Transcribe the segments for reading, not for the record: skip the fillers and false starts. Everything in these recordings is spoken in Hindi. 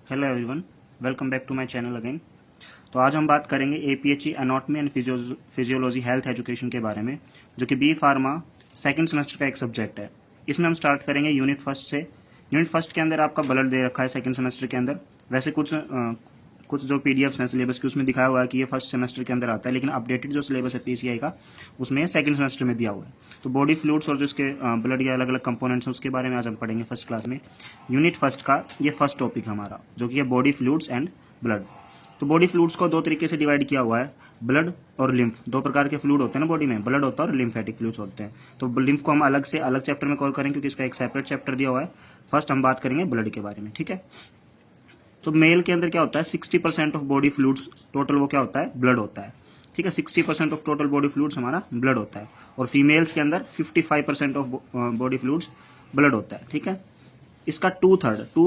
Hello everyone, welcome back to my channel again. तो आज हम बात करेंगे APHE anatomy and physiology health education के बारे में, जो कि बी फार्मा सेकंड सेमेस्टर का एक सब्जेक्ट है। इसमें हम स्टार्ट करेंगे यूनिट फर्स्ट से। यूनिट फर्स्ट के अंदर आपका ब्लड दे रखा है सेकंड सेमेस्टर के अंदर। वैसे कुछ जो पीडीएफ्स हैं सिलेबस की उसमें दिखाया हुआ है कि ये फर्स्ट सेमेस्टर के अंदर आता है, लेकिन अपडेटेड जो सिलेबस है पीसीआई का उसमें सेकंड सेमेस्टर में दिया हुआ है। तो बॉडी फ्लूइड्स और जो इसके ब्लड के अलग अलग कंपोनेंट्स हैं उसके बारे में आज हम पढ़ेंगे फर्स्ट क्लास में। यूनिट फर्स्ट का ये फर्स्ट टॉपिक है हमारा, जो कि है बॉडी फ्लूइड्स एंड ब्लड। तो बॉडी फ्लूइड्स को दो तरीके से डिवाइड किया हुआ है, ब्लड और लिम्फ। दो प्रकार के फ्लूइड होते हैं ना बॉडी में, ब्लड होता है और लिम्फेटिक फ्लूइड्स होते हैं। तो लिम्फ को हम अलग से अलग चैप्टर में कवर करेंगे क्योंकि इसका एक सेपरेट चैप्टर दिया हुआ है। फर्स्ट हम बात करेंगे ब्लड के बारे में, ठीक है। तो मेल के अंदर क्या होता है, 60% ऑफ बॉडी फ्लूइड्स टोटल वो क्या होता है, ब्लड होता है, ठीक है। 60% ऑफ टोटल बॉडी फ्लूइड्स हमारा ब्लड होता है। और फीमेल्स के अंदर 55% ऑफ बॉडी फ्लूइड्स ब्लड होता है, ठीक है। इसका two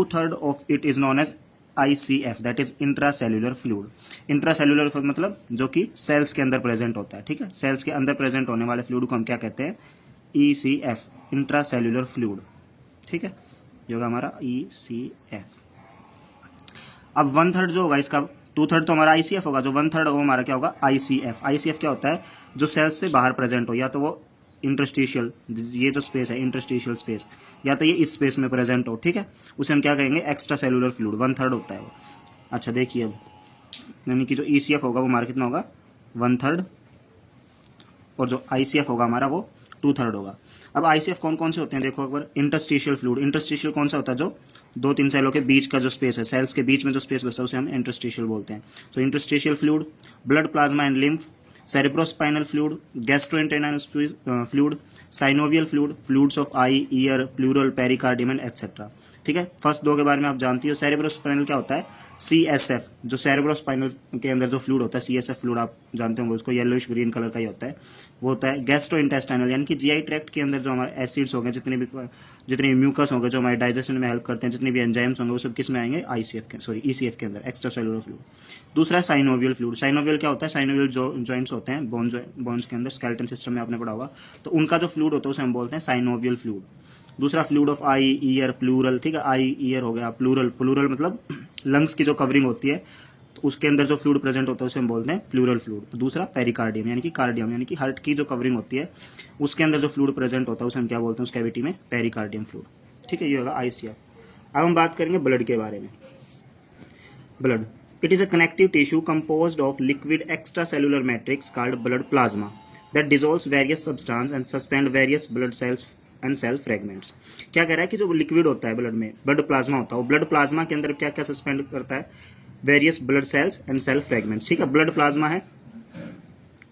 third of it is known as ICF, that is intracellular fluid. Intracellular मतलब जो कि सेल्स के अंदर प्रेजेंट होता है, ठीक है। सेल्स के अंदर प्रेजेंट होने वाले फ्लूइड को हम क्या कहते हैं, ECF, इंट्रासेल्यूलर फ्लूइड, ठीक है। ये होगा हमारा ECF। अब 1/3 जो होगा इसका, 2/3 तो हमारा ICF होगा, जो 1/3 वो हमारा क्या होगा, ICF। ICF क्या होता है, जो सेल्स से बाहर प्रेजेंट हो, या तो वो इंटरस्टिशियल, ये जो स्पेस है इंटरस्टिशियल स्पेस, या तो ये इस स्पेस में प्रेजेंट हो, ठीक है। उसे हम क्या कहेंगे, एक्स्ट्रा सेलुलर फ्लूइड। 1/3 होता है वो। अच्छा देखिए अब, यानी कि जो ECF होगा वो हमारा कितना होगा, 1/3, और जो ICF होगा हमारा वो 2/3 होगा। अब ICF कौन कौन से होते हैं देखो एक बार। इंटरस्टिशियल फ्लूइड, इंटरस्टिशियल कौन सा होता है, जो 2-3 सेलों के बीच का जो स्पेस है, सेल्स के बीच में जो स्पेस बचता है उसे हम इंटरस्टिशियल बोलते हैं। तो interstitial fluid, blood plasma and lymph, cerebrospinal fluid, gastrointestinal fluid, synovial fluid, fluids of eye, ear, pleural, pericardium and etc. ठीक है। फर्स्ट दो के बारे में आप जानती हो। सेरेब्रोस्पाइनल क्या होता है, CSF, जो सेरेब्रोस्पाइनल के अंदर जो फ्लूइड होता है CSF फ्लूइड आप जानते होंगे उसको, येलोइश ग्रीन कलर का ही होता है, वो होता है गैस्ट्रोइंटेस्टाइनल, यानी कि GI ट्रैक्ट के अंदर जो हमारे एसिड्स होंगे, जितने भी म्यूकस होंगे जो हमारे डाइजेशन में हेल्प करते हैं, जितने भी एंजाइम्स होंगे वो सब किस में आएंगे, ECF के अंदर, एक्स्ट्रा सेलुलर फ्लूइड। दूसरा है साइनोवियल फ्लूइड। साइनोवियल क्या होता है, साइनोवियल जॉइंट्स होते हैं बोन्स के अंदर, स्केलेटन सिस्टम में आपने पढ़ा होगा, तो उनका जो फ्लूइड होता है उसे हम बोलते हैं साइनोवियल फ्लूइड। दूसरा fluid of eye, ear, pleural, ठीक है। आई ईयर हो गया, प्लूरल मतलब लंग्स की जो कवरिंग होती है, तो उसके अंदर जो फ्लूइड प्रेजेंट होता है उसे हम बोलते हैं प्लूरल फ्लूइड। दूसरा पेरिकार्डियम, यानी कि कार्डियम, यानी कि हार्ट की जो कवरिंग होती है उसके अंदर जो फ्लूइड प्रेजेंट होता है उसे हम क्या बोलते हैं, उस कैविटी में पेरिकार्डियम फ्लूइड, ठीक है। ये होगा ICF। अब हम बात करेंगे ब्लड के बारे में। Blood, it is a connective tissue composed of liquid extracellular matrix called blood plasma that dissolves various substance and suspend various blood cells and cell fragments। क्या कह रहा है कि जो लिक्विड होता है ब्लड में, ब्लड प्लाज्मा होता है, वो ब्लड प्लाज्मा के अंदर क्या क्या सस्पेंड करता है, various blood cells and cell fragments, ठीक है। ब्लड प्लाज्मा है,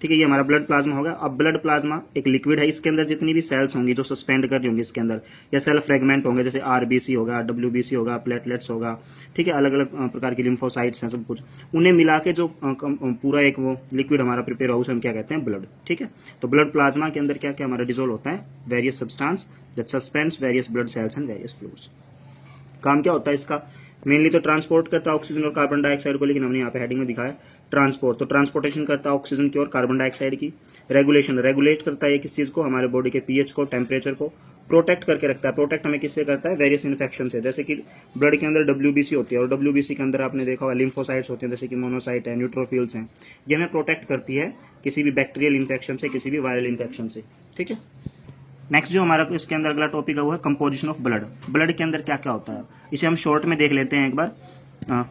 ठीक है, ये हमारा ब्लड प्लाज्मा होगा। अब ब्लड प्लाज्मा एक लिक्विड है, इसके अंदर जितनी भी सेल्स होंगी जो सस्पेंड कर रही होंगी इसके अंदर, या सेल फ्रेगमेंट होंगे, जैसे RBC होगा, WBC होगा, प्लेटलेट्स होगा, ठीक है, अलग अलग प्रकार की लिम्फोसाइट्स हैं, सब कुछ उन्हें मिला के जो पूरा एक वो लिक्विड हमारा प्रिपेयर होगा उसे हम क्या कहते हैं, ब्लड, ठीक है। तो ब्लड प्लाज्मा के अंदर क्या क्या हमारा डिजोल्व होता है, various substance that suspends various blood cells and various fluids. काम क्या होता है इसका, मेनली तो ट्रांसपोर्ट करता है ऑक्सीजन और कार्बन डाइऑक्साइड को, लेकिन हमने यहाँ पे हेडिंग में दिखाया ट्रांसपोर्ट, तो ट्रांसपोर्टेशन करता है ऑक्सीजन की और कार्बन डाइऑक्साइड की। रेगुलेट करता है किस चीज को, हमारे बॉडी के pH को, टेम्परेचर को। प्रोटेक्ट करके रखता है, प्रोटेक्ट हमें किससे करता है, वेरियस इन्फेक्शन से, जैसे कि ब्लड के अंदर WBC होती है, और WBC के अंदर आपने देखा होगा लिम्फोसाइट्स होते हैं, जैसे कि मोनोसाइट है, न्यूट्रोफिल्स हैं, ये हमें प्रोटेक्ट करती है किसी भी बैक्टीरियल इन्फेक्शन से, किसी भी वायरल इन्फेक्शन से, ठीक है। नेक्स्ट जो हमारा इसके अंदर अगला टॉपिक है वो है कंपोजिशन ऑफ ब्लड। ब्लड के अंदर क्या क्या होता है, इसे हम शॉर्ट में देख लेते हैं एक बार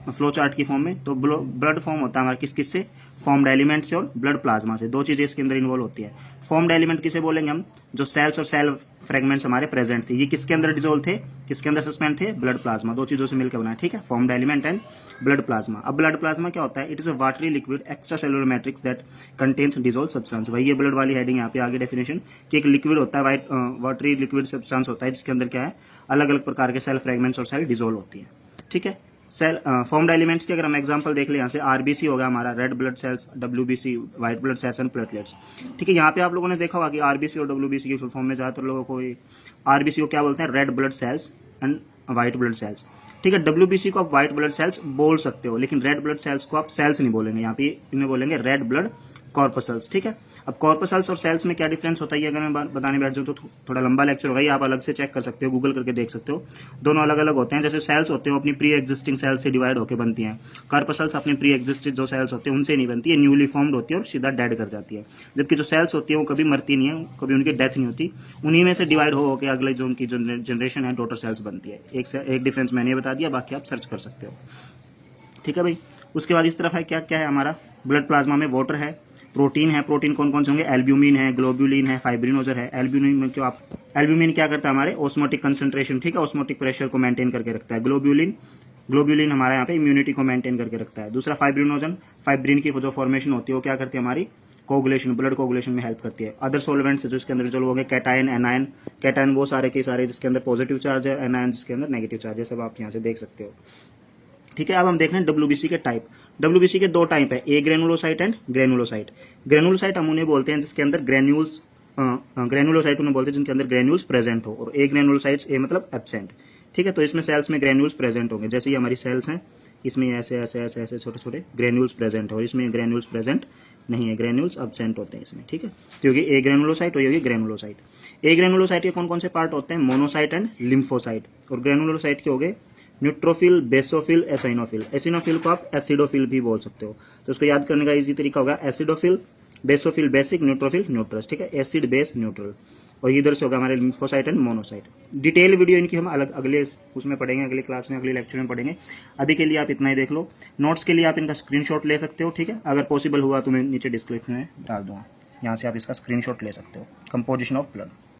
फ्लो चार्ट की फॉर्म में। तो ब्लड फॉर्म होता है हमारा किस किस से, फॉर्म्ड एलिमेंट से और ब्लड प्लाज्मा से। दो चीजें इसके अंदर इन्वॉल्व होती है। फॉर्म्ड एलिमेंट किसे बोलेंगे हम, जो सेल्स और सेल फ्रेगमेंट्स हमारे प्रेजेंट थे, ये किसके अंदर डिजोल्व थे, किसके अंदर सस्पेंड थे, ब्लड प्लाज्मा। दो चीजों से मिलकर बना है, ठीक है, formed element and blood plasma. अब ब्लड प्लाज्मा क्या होता है, it is a watery liquid extra cellular matrix that contains dissolve substance. भाई ये ब्लड वाली हेडिंग यहाँ पे आगे डेफिनेशन कि एक लिक्विड होता है, वाटरी लिक्विड सब्सटेंस होता है जिसके अंदर क्या है, अलग अलग प्रकार के सेल फ्रेगमेंट्स और सेल डिजोल्व होती है, ठीक है। सेल फॉर्म्ड एलिमेंट्स की अगर हम एग्जांपल देख ले, यहाँ से RBC होगा हमारा, red blood cells, WBC white blood cells and platelets, ठीक है। यहाँ पे आप लोगों ने देखा होगा कि RBC और WBC की फुल फॉर्म में ज्यादातर लोगों को RBC को क्या बोलते हैं, red blood cells and white blood cells, ठीक है। WBC को आप व्हाइट ब्लड सेल्स बोल सकते हो, लेकिन रेड ब्लड सेल्स को आप सेल्स नहीं बोलेंगे, यहाँ पे इन्हें बोलेंगे रेड ब्लड कॉर्पसल्स, ठीक है। अब कॉर्पसल्स और सेल्स में क्या डिफरेंस होता है, ये अगर मैं बताने बैठ जाऊँ तो थोड़ा लंबा लेक्चर होगा, ये आप अलग से चेक कर सकते हो, गूगल करके देख सकते हो। दोनों अलग अलग होते हैं। जैसे सेल्स होते हैं वो अपनी प्री एग्जिस्टिंग सेल्स से डिवाइड होकर बनती हैं। कॉर्पसल्स अपनी प्री एग्जिस्टिंग जो सेल्स होती हैं उनसे नहीं बनती है, न्यूली फॉर्म्ड होती है और सीधा डेड कर जाती है। जबकि जो सेल्स होती है वो कभी मरती नहीं है, कभी उनकी डेथ नहीं होती, उन्हीं में से डिवाइड हो के अगले जो उनकी जनरेशन है डॉटर सेल्स बनती है। एक डिफरेंस मैंने बता दिया, बाकी आप सर्च कर सकते हो, ठीक है भाई। उसके बाद इस तरफ है क्या क्या है हमारा ब्लड प्लाज्मा में वाटर है, प्रोटीन है। प्रोटीन कौन कौन से होंगे, एल्ब्यूमिन है, ग्लोब्यूलिन है, फाइब्रिनोजर है। एल्ब्यूमिन में क्यों आप एल्ब्यूमिन क्या करता है हमारे ऑस्मोटिक कंसंट्रेशन, ठीक है, ऑस्मोटिक प्रेशर को मेंटेन करके रखता है। ग्लोब्यूलिन हमारा यहाँ पे इम्यूनिटी को मेंटेन करके रखता है। दूसरा फाइब्रिनोजन, फाइब्रिन की जो फॉर्मेशन होती है वो क्या करती है हमारी कोगुलेशन, ब्लड कोगुलेशन में हेल्प करती है। अदर सॉल्वेंट्स जो इसके अंदर जो लोग हैं कैटायन, एनायन, कैटायन वो सारे के सारे जिसके अंदर पॉजिटिव चार्ज है, एनायन जिसके अंदर नेगेटिव चार्ज है, सब आप यहाँ से देख सकते हो, ठीक है। अब हम देख रहे हैं डब्ल्यूबीसी के टाइप। डब्ल्यूबीसी के दो टाइप है, ए ग्रेनुलोसाइट एंड ग्रेनुलोसाइट। ग्रेनुलोसाइट हम उन्हें बोलते हैं जिसके अंदर ग्रेन्यूल्स, ग्रेनुलोसाइट उन्हें बोलते हैं जिनके अंदर ग्रेन्यूल्स प्रेजेंट हो, और ए ग्रेनुलोसाइट्स, ए मतलब एब्सेंट, ठीक है। तो इसमें सेल्स में ग्रेन्यूल्स प्रेजेंट होंगे, जैसे ये हमारी सेल्स हैं, इसमें ऐसे ऐसे ऐसे ऐसे छोटे छोटे ग्रेन्यूल्स प्रेजेंट हो, और इसमें ग्रेन्यूल्स प्रेजेंट नहीं है, ग्रेन्यूल्स एब्सेंट होते हैं इसमें, ठीक है। क्योंकि ए ग्रेनुलोसाइट और ये ग्रेनुलोसाइट। ए ग्रेनुलोसाइट के कौन कौन से पार्ट होते हैं, मोनोसाइट एंड लिम्फोसाइट। और ग्रेनुलोसाइट के हो गए न्यूट्रोफिल, बेसोफिल, एसिनोफिल। एसिनोफिल को आप एसिडोफिल भी बोल सकते हो। तो उसको याद करने का इजी तरीका होगा एसिडोफिल, बेसोफिल बेसिक, न्यूट्रोफिल न्यूट्रस, ठीक है, एसिड बेस न्यूट्रल। और इधर से होगा हमारे lymphocyte and monocyte. Detail video इनकी हम अलग अगले उसमें पढ़ेंगे, अगले क्लास में, अगले लेक्चर में पढ़ेंगे। अभी के लिए आप इतना ही देख लो। नोट्स के लिए आप इनका स्क्रीनशॉट ले सकते हो, ठीक है। अगर पॉसिबल हुआ तो मैं नीचे डिस्क्रिप्शन में डाल दूंगा, यहाँ से आप इसका स्क्रीनशॉट ले सकते हो। Composition of blood.